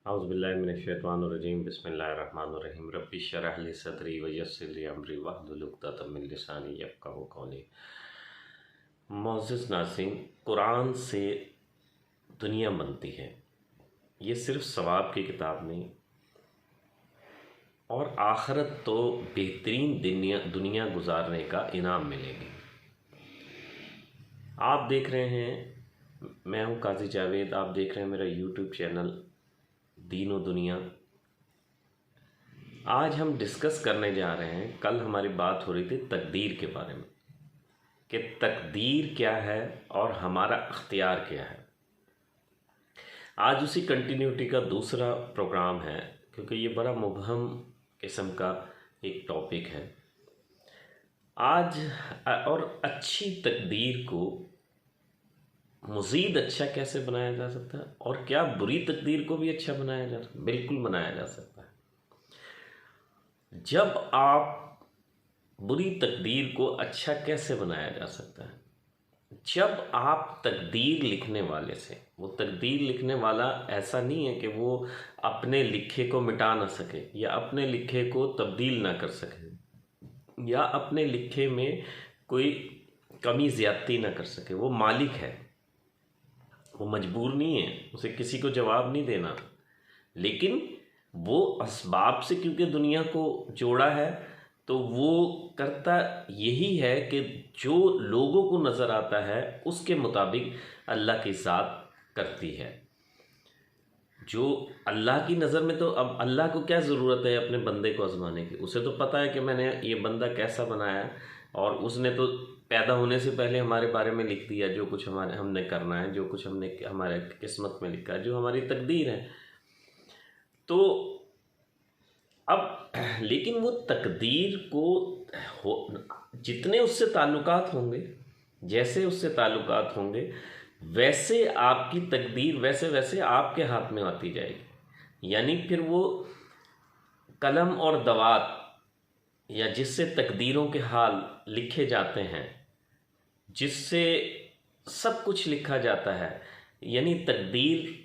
औज़ुबिल्लाहिमिनश्शैतानिर्रजीम बिस्मिल्लाहिर्रहमानिर्रहीम रब्बि इश्रह ली सदरी व यस्सिर ली अमरी वहलुल उक़दतम मिन लिसानी यफ़क़हू क़ौली। मोअज़्ज़िज़ नाज़रीन, कुरान से दुनिया बनती है। ये सिर्फ़ सवाब की किताब नहीं, और आखिरत तो बेहतरीन दुनिया गुजारने का इनाम मिलेगी। आप देख रहे हैं, मैं हूँ काजी जावेद, आप देख रहे हैं मेरा यूट्यूब चैनल दीन व दुनिया। आज हम डिस्कस करने जा रहे हैं, कल हमारी बात हो रही थी तकदीर के बारे में कि तकदीर क्या है और हमारा अख्तियार क्या है। आज उसी कंटिन्यूटी का दूसरा प्रोग्राम है, क्योंकि ये बड़ा मुबहम किस्म का एक टॉपिक है आज। और अच्छी तकदीर को मज़ीद अच्छा कैसे बनाया जा सकता है, और क्या बुरी तकदीर को भी अच्छा बनाया जा सकता है? बिल्कुल बनाया जा सकता है। जब आप बुरी तकदीर को अच्छा कैसे बनाया जा सकता है? जब आप तकदीर लिखने वाले से, वो तकदीर लिखने वाला ऐसा नहीं है कि वो अपने लिखे को मिटा ना सके, या अपने लिखे को तब्दील ना कर सके, या अपने लिखे में कोई कमी ज़्यादती ना कर सके। वो मालिक है, वो मजबूर नहीं है, उसे किसी को जवाब नहीं देना। लेकिन वो असबाब से क्योंकि दुनिया को जोड़ा है, तो वो करता यही है कि जो लोगों को नज़र आता है उसके मुताबिक अल्लाह की ज़ात करती है। जो अल्लाह की नज़र में, तो अब अल्लाह को क्या ज़रूरत है अपने बंदे को आजमाने की? उसे तो पता है कि मैंने ये बंदा कैसा बनाया है, और उसने तो पैदा होने से पहले हमारे बारे में लिख दिया जो कुछ हमने करना है, जो कुछ हमने हमारे किस्मत में लिखा है, जो हमारी तकदीर है। तो अब लेकिन वो तकदीर को जितने उससे ताल्लुकात होंगे, जैसे उससे ताल्लुकात होंगे, वैसे आपकी तकदीर वैसे वैसे आपके हाथ में आती जाएगी। यानी फिर वो कलम और दवात, या जिससे तकदीरों के हाल लिखे जाते हैं, जिससे सब कुछ लिखा जाता है, यानी तकदीर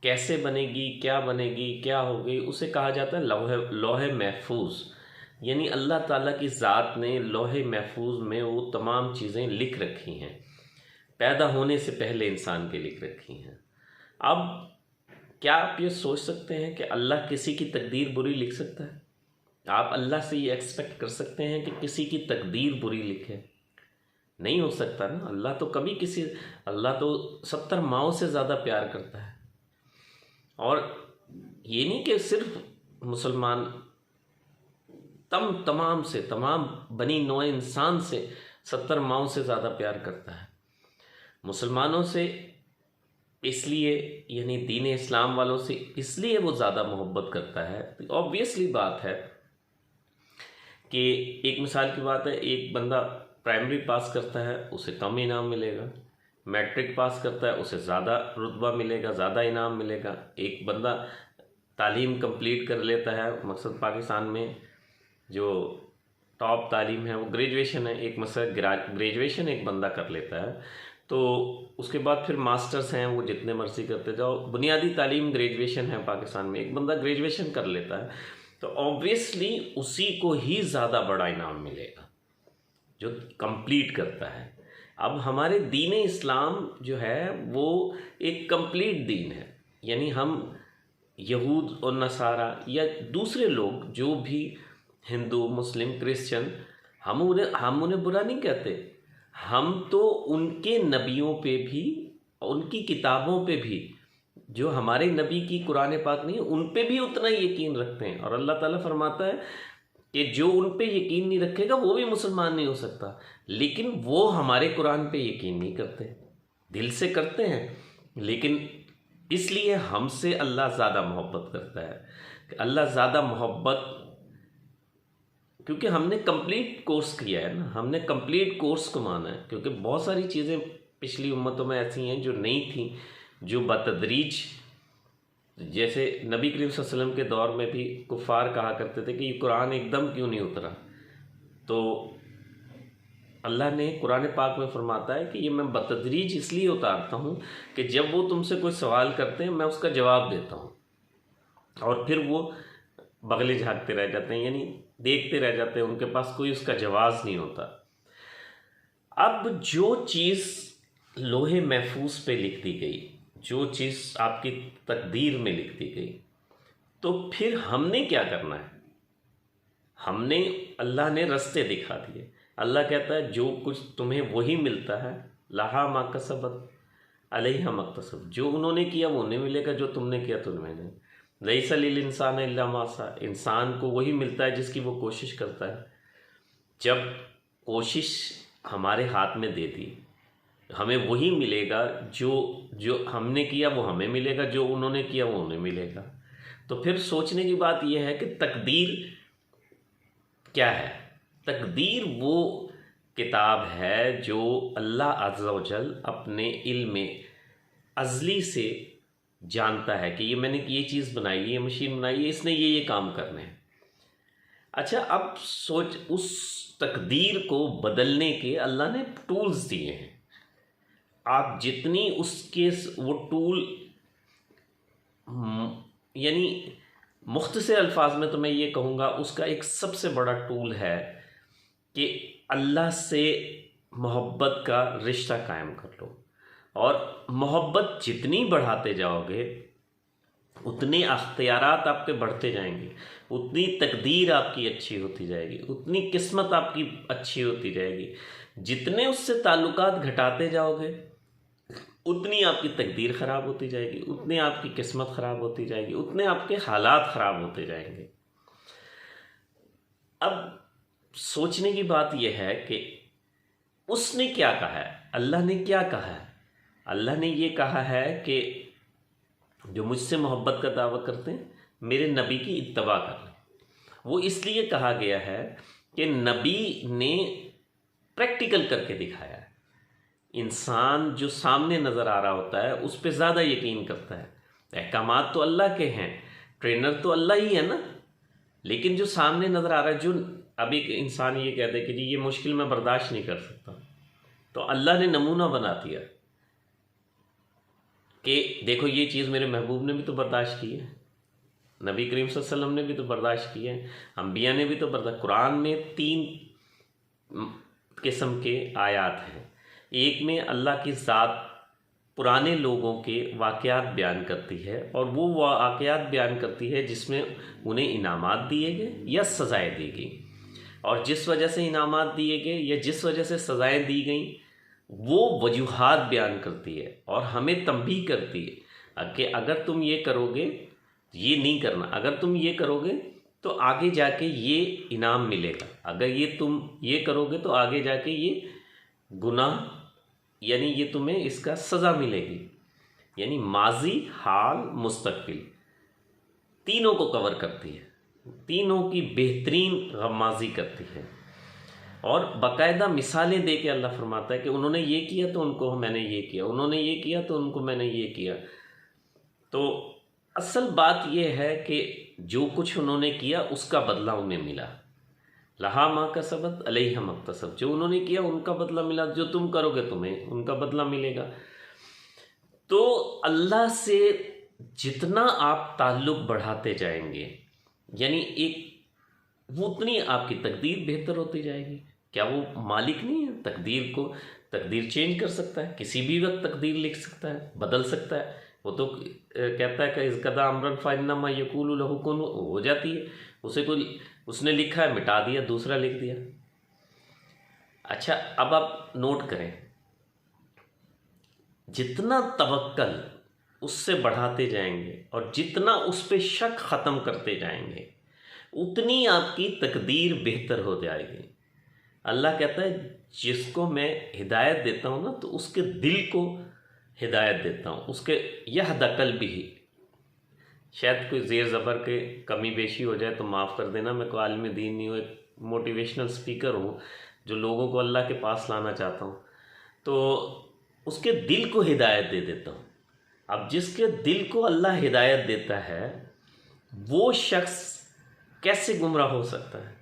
कैसे बनेगी, क्या बनेगी, क्या होगी, उसे कहा जाता है लौहे महफूज। यानी अल्लाह ताला की ज़ात ने लौहे महफूज में वो तमाम चीज़ें लिख रखी हैं, पैदा होने से पहले इंसान के लिख रखी हैं। अब क्या आप ये सोच सकते हैं कि अल्लाह किसी की तकदीर बुरी लिख सकता है? आप अल्लाह से ये एक्सपेक्ट कर सकते हैं कि किसी की तकदीर बुरी लिखे? नहीं हो सकता ना। अल्लाह तो 70 माओं से ज़्यादा प्यार करता है। और ये नहीं कि सिर्फ मुसलमान, तमाम बनी नौ इंसान से 70 माओं से ज़्यादा प्यार करता है। मुसलमानों से इसलिए, यानी दीन इस्लाम वालों से इसलिए वो ज़्यादा मोहब्बत करता है। ऑब्वियसली बात है कि एक मिसाल की बात है, एक बंदा प्राइमरी पास करता है, उसे कम इनाम मिलेगा। मैट्रिक पास करता है, उसे ज़्यादा रुतबा मिलेगा, ज़्यादा इनाम मिलेगा। एक बंदा तालीम कंप्लीट कर लेता है, मकसद पाकिस्तान में जो टॉप तालीम है वो ग्रेजुएशन है। एक मकसद ग्रेजुएशन एक बंदा कर लेता है, तो उसके बाद फिर मास्टर्स हैं, वो जितने मर्जी करते जाओ। बुनियादी तालीम ग्रेजुएशन है पाकिस्तान में, एक बंदा ग्रेजुएशन कर लेता है, तो ऑब्वियसली उसी को ही ज़्यादा बड़ा इनाम मिलेगा जो कंप्लीट करता है। अब हमारे दीन इस्लाम जो है वो एक कंप्लीट दीन है। यानी हम यहूद और नसारा या दूसरे लोग जो भी हिंदू, मुस्लिम, क्रिश्चियन, हम उन्हें बुरा नहीं कहते। हम तो उनके नबियों पे भी, उनकी किताबों पे भी, जो हमारे नबी की कुरान पाक नहीं है, उन पे भी उतना ही यकीन रखते हैं। और अल्लाह ताला फरमाता है कि जो उन पे यकीन नहीं रखेगा वो भी मुसलमान नहीं हो सकता। लेकिन वो हमारे कुरान पे यकीन नहीं करते, दिल से करते हैं, लेकिन इसलिए हमसे अल्लाह ज़्यादा मोहब्बत करता है। अल्लाह ज़्यादा मोहब्बत क्योंकि हमने कंप्लीट कोर्स किया है ना, हमने कंप्लीट कोर्स को माना है। क्योंकि बहुत सारी चीज़ें पिछली उम्मतों में ऐसी हैं जो नहीं थी, जो बतदरीज, जैसे नबी करीम सल्लल्लाहु अलैहि वसल्लम के दौर में भी कुफ़ार कहा करते थे कि ये कुरान एकदम क्यों नहीं उतरा। तो अल्लाह ने कुरान पाक में फरमाता है कि ये मैं बतदरीज इसलिए उतारता हूँ कि जब वो तुमसे कोई सवाल करते हैं मैं उसका जवाब देता हूँ। और फिर वो बगले झांकते रह जाते हैं, यानी देखते रह जाते हैं, उनके पास कोई उसका जवाब नहीं होता। अब जो चीज़ लोहे महफूज पे लिख दी गई, जो चीज़ आपकी तकदीर में लिख दी गई, तो फिर हमने क्या करना है? हमने, अल्लाह ने रास्ते दिखा दिए। अल्लाह कहता है जो कुछ तुम्हें वही मिलता है, लहा मा कसबत अलैहा मक्तसब, जो उन्होंने किया वो उन्हें मिलेगा, जो तुमने किया तुम्हें नहीं। लैसा लिल इंसान इल्ला मा सा, इंसान को वही मिलता है जिसकी वो कोशिश करता है। जब कोशिश हमारे हाथ में दे दी, हमें वही मिलेगा, जो जो हमने किया वो हमें मिलेगा, जो उन्होंने किया वो उन्हें मिलेगा। तो फिर सोचने की बात यह है कि तकदीर क्या है? तकदीर वो किताब है जो अल्लाह अज़्ज़ा व जल अपने इल्म अज़ली से जानता है कि ये मैंने ये चीज़ बनाई, ये मशीन बनाई है, इसने ये काम करने हैं। अच्छा, अब सोच, उस तकदीर को बदलने के अल्लाह ने टूल्स दिए हैं। आप जितनी उसके वो टूल, यानी मुख्तसर अल्फाज में तो मैं ये कहूँगा, उसका एक सबसे बड़ा टूल है कि अल्लाह से मोहब्बत का रिश्ता कायम कर लो। और मोहब्बत जितनी बढ़ाते जाओगे उतने अख्तियारात आपके बढ़ते जाएंगे, उतनी तकदीर आपकी अच्छी होती जाएगी, उतनी किस्मत आपकी अच्छी होती जाएगी। जितने उससे ताल्लुकात घटाते जाओगे उतनी आपकी तकदीर ख़राब होती जाएगी, उतनी आपकी किस्मत ख़राब होती जाएगी, उतने आपके हालात ख़राब होते जाएंगे। अब सोचने की बात यह है कि उसने क्या कहा है, अल्लाह ने क्या कहा है? अल्लाह ने ये कहा है कि जो मुझसे मोहब्बत का दावा करते हैं मेरे नबी की इत्तबा कर लें। वो इसलिए कहा गया है कि नबी ने प्रैक्टिकल करके दिखाया है। इंसान जो सामने नज़र आ रहा होता है उस पर ज़्यादा यकीन करता है। अहकामात तो अल्लाह के हैं, ट्रेनर तो अल्लाह ही है ना, लेकिन जो सामने नज़र आ रहा है, जो अब एक इंसान ये कहता है कि जी ये मुश्किल मैं बर्दाश्त नहीं कर सकता, तो अल्लाह ने नमूना बना दिया कि देखो ये चीज़ मेरे महबूब ने भी तो बर्दाश्त की है, नबी करीम सल्लल्लाहु अलैहि वसल्लम ने भी तो बर्दाश्त की है, अंबिया ने भी तो बर्दाश्त। कुरान में 3 किस्म के आयात हैं। एक में अल्लाह की ज़ात पुराने लोगों के वाक़यात बयान करती है, और वो वाक़यात बयान करती है जिसमें उन्हें इनामात दिए गए या सज़ाएँ दी गई, और जिस वजह से इनामात दिए गए या जिस वजह से सज़ाएँ दी गई वो वजूहात बयान करती है और हमें तंबीह करती है कि अगर तुम ये करोगे, ये नहीं करना, अगर तुम ये करोगे तो आगे जाके ये इनाम मिलेगा, अगर ये तुम ये करोगे तो आगे जाके ये गुनाह, यानी ये तुम्हें इसका सज़ा मिलेगी। यानी माजी, हाल, मुस्तकबिल तीनों को कवर करती है, तीनों की बेहतरीन गमाजी करती है। और बाकायदा मिसालें दे के अल्लाह फरमाता है कि उन्होंने ये किया तो उनको मैंने ये किया, उन्होंने ये किया तो उनको मैंने ये किया। तो असल बात यह है कि जो कुछ उन्होंने किया उसका बदला उन्हें मिला। लहा मा कसबत अलैहा मक्तसब, जो उन्होंने किया उनका बदला मिला, जो तुम करोगे तुम्हें उनका बदला मिलेगा। तो अल्लाह से जितना आप ताल्लुक़ बढ़ाते जाएंगे, यानी एक वो उतनी आपकी तकदीर बेहतर होती जाएगी। क्या वो मालिक नहीं है? तकदीर चेंज कर सकता है, किसी भी वक्त तकदीर लिख सकता है, बदल सकता है। वो तो कहता है कि इस कदा अमरन फ़इन्नमा यक़ूलु लहू कुन, हो जाती है। उसे कोई, उसने लिखा है मिटा दिया, दूसरा लिख दिया। अच्छा, अब आप नोट करें, जितना तवक्कल उससे बढ़ाते जाएंगे और जितना उस पर शक ख़त्म करते जाएंगे उतनी आपकी तकदीर बेहतर हो जाएगी। अल्लाह कहता है जिसको मैं हिदायत देता हूँ ना, तो उसके दिल को हिदायत देता हूँ, उसके यह दकल भी। शायद कोई ज़ेर ज़बर के कमी बेशी हो जाए तो माफ़ कर देना, मैं कोई आलिम दीन नहीं हूँ, एक मोटिवेशनल स्पीकर हूँ जो लोगों को अल्लाह के पास लाना चाहता हूँ। तो उसके दिल को हिदायत दे देता हूँ। अब जिसके दिल को अल्लाह हिदायत देता है वो शख्स कैसे गुमराह हो सकता है?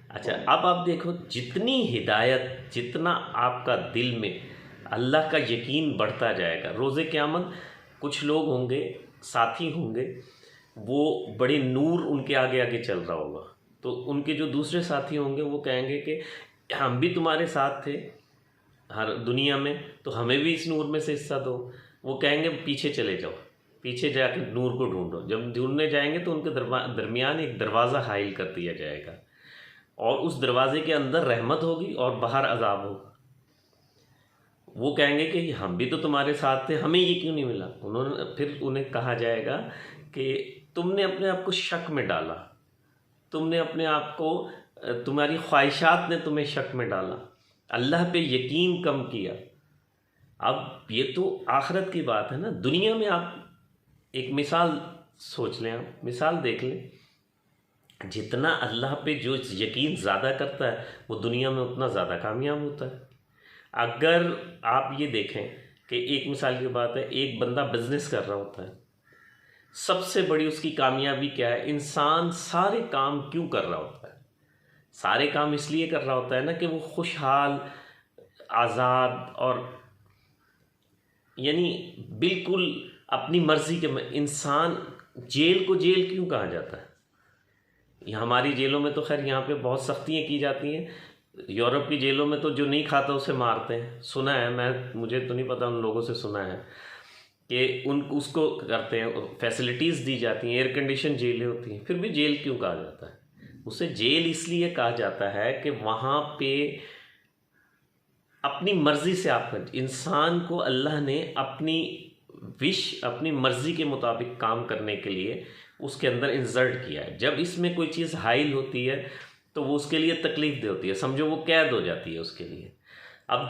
अच्छा, अब आप देखो, जितनी हिदायत, जितना आपका दिल में अल्लाह का यकीन बढ़ता जाएगा, रोज़े क़यामत कुछ लोग होंगे, साथी होंगे वो बड़े नूर उनके आगे आगे चल रहा होगा, तो उनके जो दूसरे साथी होंगे वो कहेंगे कि हम भी तुम्हारे साथ थे हर दुनिया में, तो हमें भी इस नूर में से हिस्सा दो। वो कहेंगे पीछे चले जाओ, पीछे जाके नूर को ढूंढो। जब ढूंढने जाएंगे तो उनके दरमियान एक दरवाज़ा हाइल कर दिया जाएगा, और उस दरवाजे के अंदर रहमत होगी और बाहर अजाब होगा। वो कहेंगे कि हम भी तो तुम्हारे साथ थे, हमें ये क्यों नहीं मिला। फिर उन्हें कहा जाएगा कि तुमने अपने आप को शक में डाला, तुमने अपने आप को, तुम्हारी ख्वाहिशात ने तुम्हें शक में डाला, अल्लाह पे यकीन कम किया। अब ये तो आखिरत की बात है ना। दुनिया में आप एक मिसाल सोच लें, आप मिसाल देख लें, जितना अल्लाह पे जो यकीन ज़्यादा करता है वो दुनिया में उतना ज़्यादा कामयाब होता है। अगर आप ये देखें कि एक मिसाल की बात है, एक बंदा बिजनेस कर रहा होता है, सबसे बड़ी उसकी कामयाबी क्या है? इंसान सारे काम क्यों कर रहा होता है? सारे काम इसलिए कर रहा होता है ना कि वो खुशहाल, आज़ाद और यानी बिल्कुल अपनी मर्ज़ी के। इंसान जेल को जेल क्यों कहा जाता है? हमारी जेलों में तो खैर यहाँ पे बहुत सख्तियाँ की जाती हैं, यूरोप की जेलों में तो जो नहीं खाता उसे मारते हैं, सुना है मैं, मुझे तो नहीं पता, उन लोगों से सुना है कि उसको करते हैं, फैसिलिटीज़ दी जाती हैं, एयर कंडीशन जेलें होती हैं। फिर भी जेल क्यों कहा जाता है? उसे जेल इसलिए कहा जाता है कि वहाँ पे अपनी मर्ज़ी से इंसान को अल्लाह ने अपनी अपनी मर्ज़ी के मुताबिक काम करने के लिए उसके अंदर इंसर्ट किया है। जब इसमें कोई चीज़ हाइल होती है तो वो उसके लिए तकलीफ दे होती है, समझो वो कैद हो जाती है उसके लिए। अब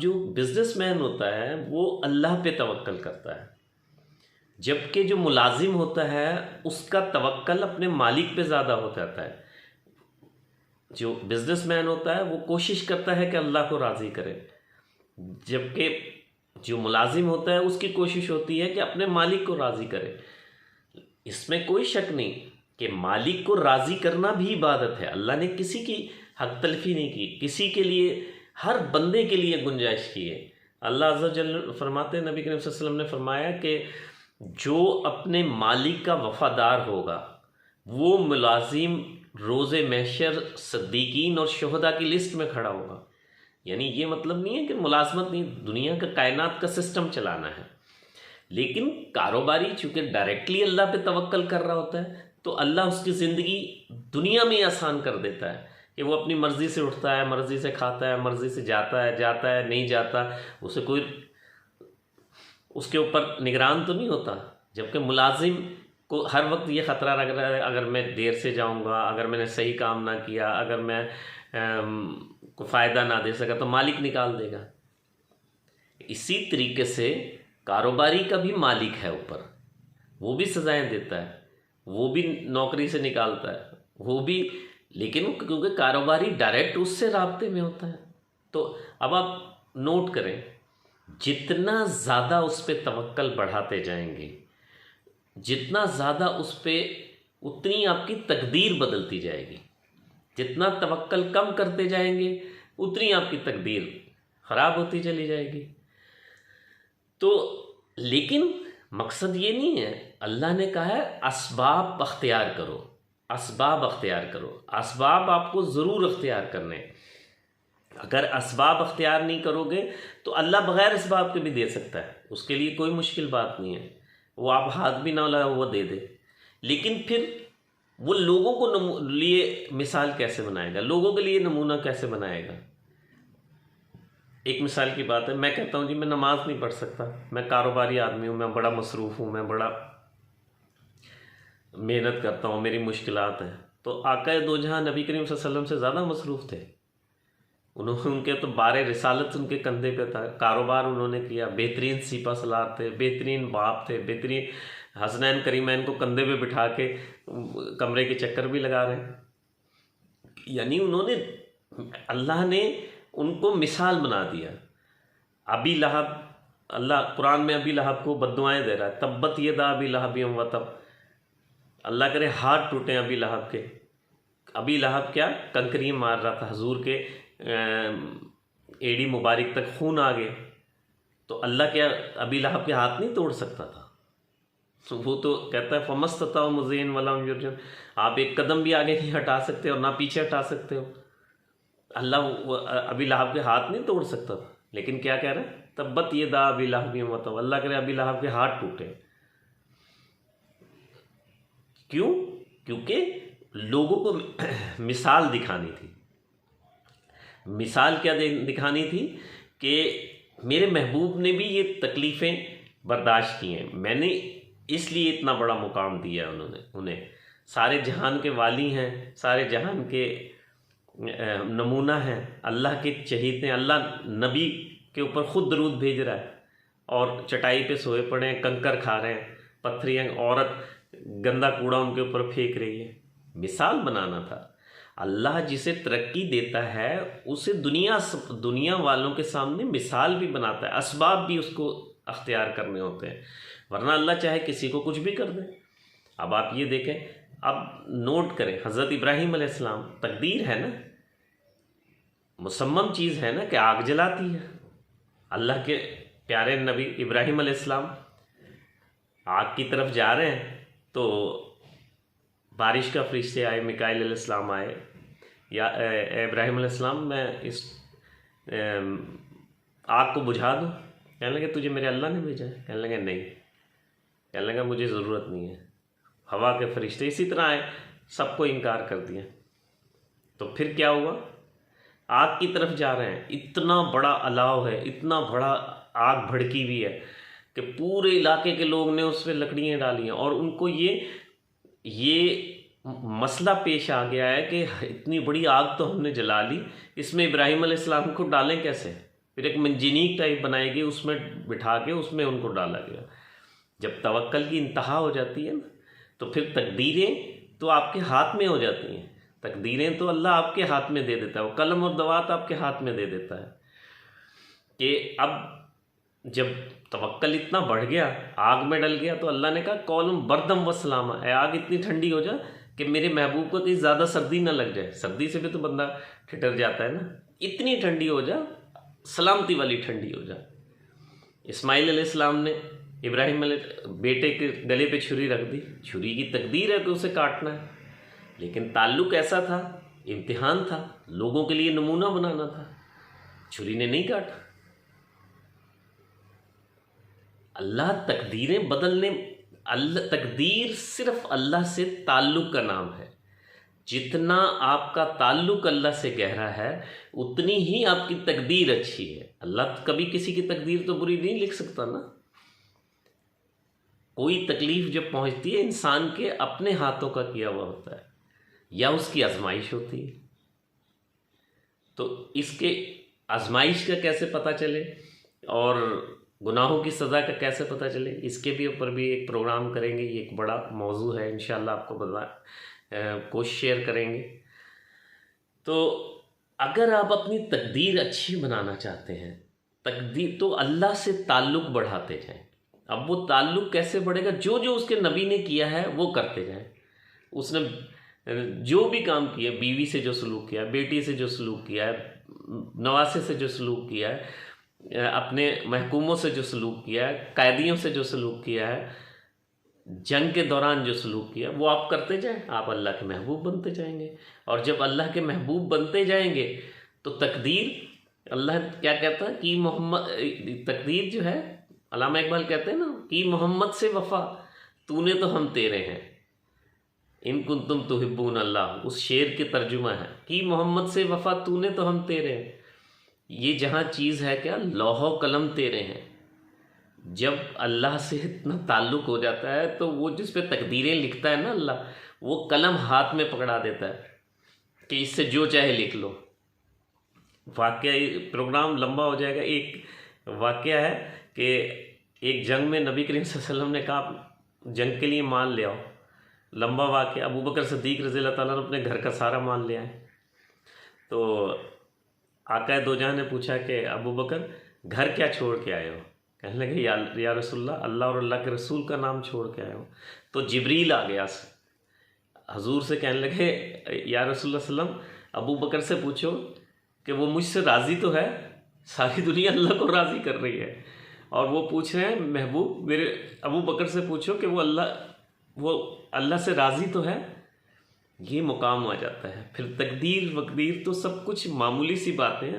जो बिजनेसमैन होता है वो अल्लाह पे तवक्कल करता है, जबकि जो मुलाजिम होता है उसका तवक्कल अपने मालिक पे ज़्यादा हो जाता है। जो बिजनेसमैन होता है वो कोशिश करता है कि अल्लाह को राज़ी करे, जबकि जो मुलाजिम होता है उसकी कोशिश होती है कि अपने मालिक को राज़ी करे। इसमें कोई शक नहीं कि मालिक को राज़ी करना भी इबादत है। अल्लाह ने किसी की हक तलफी नहीं की, किसी के लिए, हर बंदे के लिए गुंजाइश की है। अल्लाह अज़्ज़ा वजल फरमाते हैं, नबी करीम सल्लल्लाहु अलैहि वसल्लम ने फरमाया कि जो अपने मालिक का वफ़ादार होगा वो मुलाजिम रोज़े महशर सद्दीकीन और शुहदा की लिस्ट में खड़ा होगा। यानी ये मतलब नहीं है कि मुलाजमत नहीं, दुनिया का कायनात का सिस्टम चलाना है, लेकिन कारोबारी चूँकि डायरेक्टली अल्लाह पे तवक्कल कर रहा होता है तो अल्लाह उसकी ज़िंदगी दुनिया में आसान कर देता है कि वो अपनी मर्ज़ी से उठता है, मर्ज़ी से खाता है, मर्ज़ी से जाता है नहीं जाता, उसे कोई उसके ऊपर निगरान तो नहीं होता। जबकि मुलाजिम को हर वक्त ये ख़तरा लग रहा है, अगर मैं देर से जाऊंगा, अगर मैंने सही काम ना किया, अगर मैं को फ़ायदा ना दे सका तो मालिक निकाल देगा। इसी तरीके से कारोबारी का भी मालिक है ऊपर, वो भी सज़ाएं देता है, वो भी नौकरी से निकालता है, वो भी, लेकिन क्योंकि कारोबारी डायरेक्ट उससे राब्ते में होता है। तो अब आप नोट करें, जितना ज़्यादा उस पर तवक्कल बढ़ाते जाएंगे, जितना ज़्यादा उस पर, उतनी आपकी तकदीर बदलती जाएगी। जितना तवक्कल कम करते जाएंगे उतनी आपकी तकदीर ख़राब होती चली जाएगी। तो लेकिन मकसद ये नहीं है, अल्लाह ने कहा है असबाब अख्तियार करो, असबाब अख्तियार करो। असबाब आपको ज़रूर अख्तियार करने हैं। अगर असबाब अख्तियार नहीं करोगे तो अल्लाह बग़ैर असबाब के भी दे सकता है, उसके लिए कोई मुश्किल बात नहीं है, वो आप हाथ भी ना लगाओ वो दे दे। लेकिन फिर वो लोगों को लिए मिसाल कैसे बनाएगा, लोगों के लिए नमूना कैसे बनाएगा? एक मिसाल की बात है, मैं कहता हूँ जी मैं नमाज नहीं पढ़ सकता, मैं कारोबारी आदमी हूँ, मैं बड़ा मसरूफ़ हूँ, मैं बड़ा मेहनत करता हूँ, मेरी मुश्किलात हैं। तो आका दो जहाँ नबी करीम सल्लल्लाहु अलैहि वसल्लम से ज़्यादा मसरूफ़ थे, उनके तो बारे रिसालत उनके कंधे पे था, कारोबार उन्होंने किया, बेहतरीन सिपा सलार थे, बेहतरीन बाप थे, बेहतरीन हसनैन करीमैन को कंधे पे बिठा के कमरे के चक्कर भी लगा रहे। यानी उन्होंने, अल्लाह ने उनको मिसाल बना दिया। अबी लहब, अल्लाह कुरान में अबी लहब को बद्दुआएं दे रहा है, तब्बत यदा अबी लहब व तब, अल्लाह करे हाथ टूटे अबी लहब के। अबी लहब क्या कंकरी मार रहा था, हजूर के एड़ी मुबारक तक खून आ गया, तो अल्लाह क्या अबी लहब के हाथ नहीं तोड़ सकता था? तो वो तो कहता है फमस्तता मुज़ीन वला युरजन, आप एक कदम भी आगे नहीं हटा सकते और ना पीछे हटा सकते हो। अल्लाह अबी लहब के हाथ नहीं तोड़ सकता था, लेकिन क्या कह रहा है, तब्बत ये दा अबी लहब मतब, अल्लाह करे अबी लहब के हाथ टूटे। क्यों? क्योंकि लोगों को मिसाल दिखानी थी। मिसाल क्या दिखानी थी कि मेरे महबूब ने भी ये तकलीफ़ें बर्दाश्त की हैं, मैंने इसलिए इतना बड़ा मुकाम दिया उन्होंने उन्हें। सारे जहान के वाली हैं, सारे जहान के नमूना हैं, अल्लाह के चहीते हैं। अल्लाह नबी के ऊपर ख़ुद दरूद भेज रहा है और चटाई पे सोए पड़े हैं, कंकर खा रहे हैं, पत्थरियाँ, औरत गंदा कूड़ा उनके ऊपर फेंक रही है। मिसाल बनाना था। अल्लाह जिसे तरक्की देता है उसे दुनिया वालों के सामने मिसाल भी बनाता है, असबाब भी उसको अख्तियार करने होते हैं, वरना अल्लाह चाहे किसी को कुछ भी कर दे। अब आप ये देखें, अब नोट करें, हज़रत इब्राहीम अलैहिस्सलाम, तकदीर है ना, मुसम्मम चीज़ है ना कि आग जलाती है। अल्लाह के प्यारे नबी इब्राहीम अलैहिस्सलाम आग की तरफ जा रहे हैं तो बारिश का फरिश्ते आए, मिकाईल अलैहिस्सलाम आए, या इब्राहीम अलैहिस्सलाम मैं इस आग को बुझा दूँ? कहने लगे तुझे मेरे अल्लाह ने भेजा है? कहने लगे नहीं। कहने लगा मुझे ज़रूरत नहीं है। हवा के फरिश्ते इसी तरह आए, सबको इनकार कर दिया। तो फिर क्या हुआ? आग की तरफ जा रहे हैं, इतना बड़ा अलाव है, इतना बड़ा आग भड़की हुई है कि पूरे इलाके के लोग ने उस पर लकड़ियाँ डाली हैं, और उनको ये मसला पेश आ गया है कि इतनी बड़ी आग तो हमने जला ली, इसमें इब्राहीम अलैहिस्सलाम को डालें कैसे? फिर एक मंजीनीक टाइप बनाई गई, उसमें बिठा के उसमें उनको डाला गया। जब तवक्कल की इंतहा हो जाती है ना, तो फिर तकदीरें तो आपके हाथ में हो जाती हैं। तकदीरें तो अल्लाह आपके हाथ में दे देता है, वो कलम और दवात आपके हाथ में दे देता है कि अब जब तवक्कल इतना बढ़ गया, आग में डल गया, तो अल्लाह ने कहा कौलुम बरदम व सलामा, आग इतनी ठंडी हो जा कि मेरे महबूब को कहीं ज़्यादा सर्दी ना लग जाए। सर्दी से भी तो बंदा ठिठर जाता है ना, इतनी ठंडी हो जा, सलामती वाली ठंडी हो जा। इस्माइल अलैहिस्सलाम ने इब्राहीम बेटे के गले पे छुरी रख दी। छुरी की तकदीर है कि उसे काटना है, लेकिन ताल्लुक ऐसा था, इम्तिहान था, लोगों के लिए नमूना बनाना था, छुरी ने नहीं काटा। अल्लाह तकदीरें बदलने, अल्लाह तकदीर सिर्फ अल्लाह से ताल्लुक़ का नाम है। जितना आपका ताल्लुक़ अल्लाह से गहरा है उतनी ही आपकी तकदीर अच्छी है। अल्लाह कभी किसी की तकदीर तो बुरी नहीं लिख सकता ना। कोई तकलीफ़ जब पहुंचती है इंसान के अपने हाथों का किया हुआ होता है या उसकी आजमाइश होती है, तो इसके आजमाइश का कैसे पता चले और गुनाहों की सज़ा का कैसे पता चले, इसके भी ऊपर भी एक प्रोग्राम करेंगे। ये एक बड़ा मौजू है, इंशाल्लाह आपको कोशिश शेयर करेंगे। तो अगर आप अपनी तकदीर अच्छी बनाना चाहते हैं, तकदीर तो अल्लाह से ताल्लुक़ बढ़ाते जाएं। अब वो ताल्लुक़ कैसे बढ़ेगा? जो जो उसके नबी ने किया है वो करते जाएं। उसने जो भी काम किया, बीवी से जो सलूक किया, बेटी से जो सलूक किया है, नवासे से जो सलूक किया है, अपने महकूमों से जो सलूक किया है, कैदियों से जो सलूक किया है, जंग के दौरान जो सलूक किया, वो आप करते जाएं, आप अल्लाह के महबूब बनते जाएंगे। और जब अल्लाह के महबूब बनते जाएंगे तो तकदीर, अल्लाह क्या कहता है कि मोहम्मद, तकदीर जो है, अल्लामा इकबाल कहते हैं ना कि मोहम्मद से वफ़ा तूने तो हम तेरे हैं, इन कुंतुम तुहिब्बून अल्लाह, उस शेर के तर्जुमा है कि मोहम्मद से वफ़ा तूने तो हम तेरे हैं। ये जहाँ चीज़ है क्या, लौह कलम तेरे हैं। जब अल्लाह से इतना ताल्लुक़ हो जाता है तो वो जिस पे तकदीरें लिखता है ना अल्लाह, वो कलम हाथ में पकड़ा देता है कि इससे जो चाहे लिख लो। वाक़या, प्रोग्राम लंबा हो जाएगा। एक वाक़या है कि एक जंग में नबी करीम सल्लल्लाहु अलैहि वसल्लम ने कहा जंग के लिए माल ले आओ। लंबा वाक़या। अबू बकर सिद्दीक़ रज़ियल्लाहु ताला अन्हु अपने घर का सारा माल ले आए। तो आका दो जहां ने पूछा कि अबू बकर घर क्या छोड़ के आए हो? कहने लगे या रसूलल्लाह, अल्लाह और अल्लाह के रसूल का नाम छोड़ के आए हो। तो जिब्रील आ गया हजूर से, कहने लगे या रसूलल्लाह सल्लम, अबू बकर से पूछो कि वो मुझसे राज़ी तो है, सारी दुनिया अल्लाह को राज़ी कर रही है, और वो पूछ रहे हैं, महबूब मेरे अबू बकर से पूछो कि वो अल्लाह से राज़ी तो है। ये मुकाम आ जाता है। फिर तकदीर वकदीर तो सब कुछ मामूली सी बातें हैं,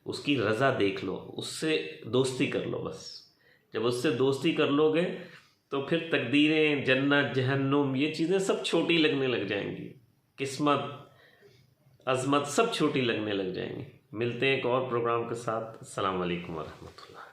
उसकी रज़ा देख लो, उससे दोस्ती कर लो बस। जब उससे दोस्ती कर लोगे तो फिर तकदीरें, जन्नत, जहन्नुम, ये चीज़ें सब छोटी लगने लग जाएंगी। किस्मत, अज़मत सब छोटी लगने लग जाएंगी। मिलते हैं एक और प्रोग्राम के साथ। अस्सलाम वालेकुम वरहमतुल्लाह।